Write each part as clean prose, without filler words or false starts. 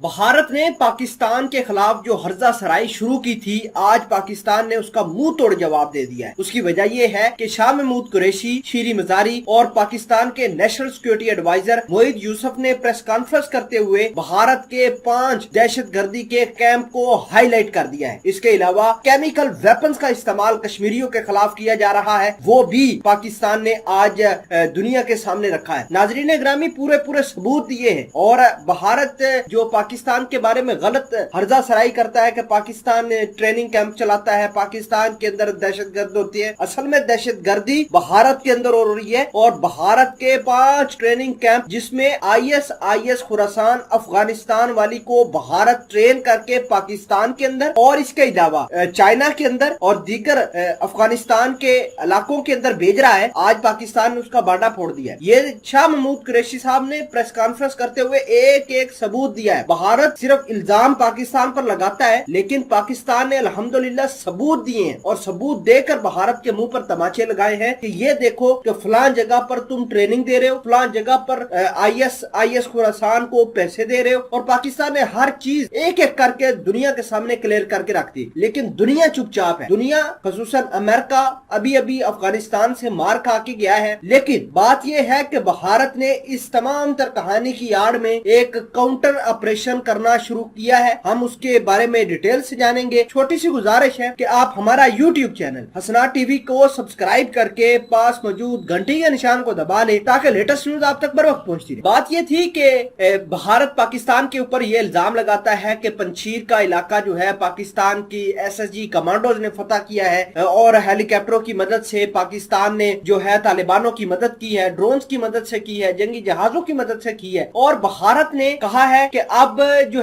भारत ने पाकिस्तान के खिलाफ जो हर्जा सराई शुरू की थी, आज पाकिस्तान ने उसका मुंह तोड़ जवाब दे दिया है। उसकी वजह यह है कि शाह महमूद कुरैशी, शीरी मजारी और पाकिस्तान के नेशनल सिक्योरिटी एडवाइजर मोहित यूसुफ ने प्रेस कॉन्फ्रेंस करते हुए भारत के 5 दहशतगर्दी के कैंप को हाईलाइट कर दिया है। इसके अलावा केमिकल वेपन्स का इस्तेमाल कश्मीरियों के खिलाफ किया जा रहा है, वो भी पाकिस्तान ने आज दुनिया के सामने रखा है। नाजरीन ग्रामी, पूरे सबूत दिए हैं। और भारत जो पाकिस्तान के बारे में गलत हर्जा सराई करता है कि पाकिस्तान ट्रेनिंग कैंप चलाता है, पाकिस्तान के अंदर दहशतगर्द होती है, असल में दहशतगर्दी भारत के अंदर हो रही है। और भारत के 5 ट्रेनिंग कैंप जिसमें ISIS खुरासान अफगानिस्तान वाली को भारत ट्रेन करके पाकिस्तान के अंदर और इसके अलावा चाइना के अंदर और दीगर अफगानिस्तान के इलाकों के अंदर भेज रहा है। आज पाकिस्तान ने उसका बांडा फोड़ दिया है। ये शाह महमूद कुरैशी साहब ने प्रेस कॉन्फ्रेंस करते हुए एक एक सबूत दिया है। भारत सिर्फ इल्जाम पाकिस्तान पर लगाता है, लेकिन पाकिस्तान ने अल्हम्दुलिल्लाह सबूत दिए हैं और सबूत देकर भारत के मुंह पर तमाचे लगाए हैं कि ये देखो कि फलां जगह पर तुम ट्रेनिंग दे रहे हो, फलां जगह पर ISIS खुरासान को पैसे दे रहे हो। और पाकिस्तान ने हर चीज एक एक करके दुनिया के सामने क्लियर करके रख दी, लेकिन दुनिया चुपचाप है। दुनिया खसूसन अमेरिका अभी अफगानिस्तान से मार खा के गया है, लेकिन बात यह है कि भारत ने इस तमाम तर कहानी की आड़ में एक काउंटर ऑपरेशन करना शुरू किया है। हम उसके बारे में डिटेल से जानेंगे। छोटी सी गुजारिश है कि आप हमारा YouTube चैनल हसनात टीवी को सब्सक्राइब करके पास मौजूद घंटी के निशान को दबा लें ताकि लेटेस्ट न्यूज आप तक बर वक्त पहुंचती रहे। बात यह थी कि भारत पाकिस्तान के ऊपर यह इल्जाम लगाता है कि पंजशीर का इलाका जो है पाकिस्तान की SSG कमांडोज ने फतह किया है और हेलीकॉप्टरों की मदद से पाकिस्तान ने जो है तालिबानों की मदद की है, ड्रोन्स की मदद से की है, जंगी जहाजों की मदद से की है। और भारत ने कहा है कि अब जो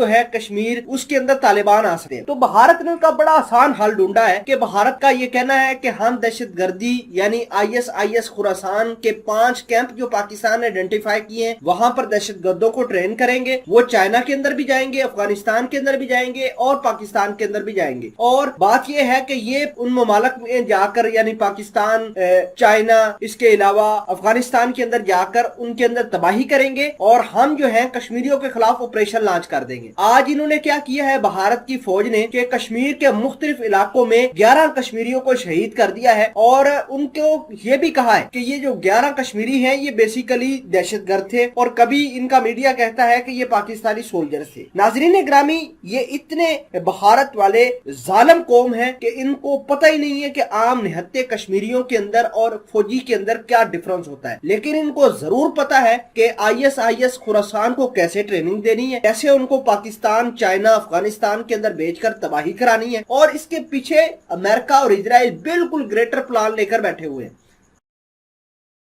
है कश्मीर उसके अंदर तालिबान आ सकते हैं। तो भारत ने उनका बड़ा आसान हल ढूंढा है कि भारत का ये कहना है कि हम दहशतगर्दी यानी ISIS खुरासान के 5 कैंप जो पाकिस्तान ने आइडेंटिफाई किए हैं, वहां पर दहशतगर्दों को ट्रेन करेंगे। वो चाइना के अंदर भी जाएंगे, अफगानिस्तान के अंदर भी जाएंगे और पाकिस्तान के अंदर भी जाएंगे। और बात यह है कि ये उन ममालक में जाकर यानी पाकिस्तान, चाइना, इसके अलावा अफगानिस्तान के अंदर जाकर उनके अंदर तबाही करेंगे और हम जो है कश्मीरियों के खिलाफ ऑपरेशन लॉन्च कर देंगे। आज इन्होंने क्या किया है भारत की फौज ने कि कश्मीर के मुख्तलिफ इलाकों में 11 कश्मीरियों को शहीद कर दिया है और उनको ये भी कहा है कि ये जो 11 कश्मीरी हैं ये बेसिकली दहशतगर्द थे और कभी इनका मीडिया कहता है कि ये पाकिस्तानी सोल्जर थे। नाजरीन ग्रामी, ये इतने भारत वाले जालिम कौम है कि इनको पता ही नहीं है कि आम निहत्ते कश्मीरियों के अंदर और फौजी के अंदर क्या डिफरेंस होता है, लेकिन इनको जरूर पता है कि ISIS खुरासान को कैसे ट्रेनिंग देनी है, कैसे उनको पाकिस्तान, चाइना, अफगानिस्तान के अंदर भेजकर तबाही करानी है। और इसके पीछे अमेरिका और इजराइल बिल्कुल ग्रेटर प्लान लेकर बैठे हुए हैं।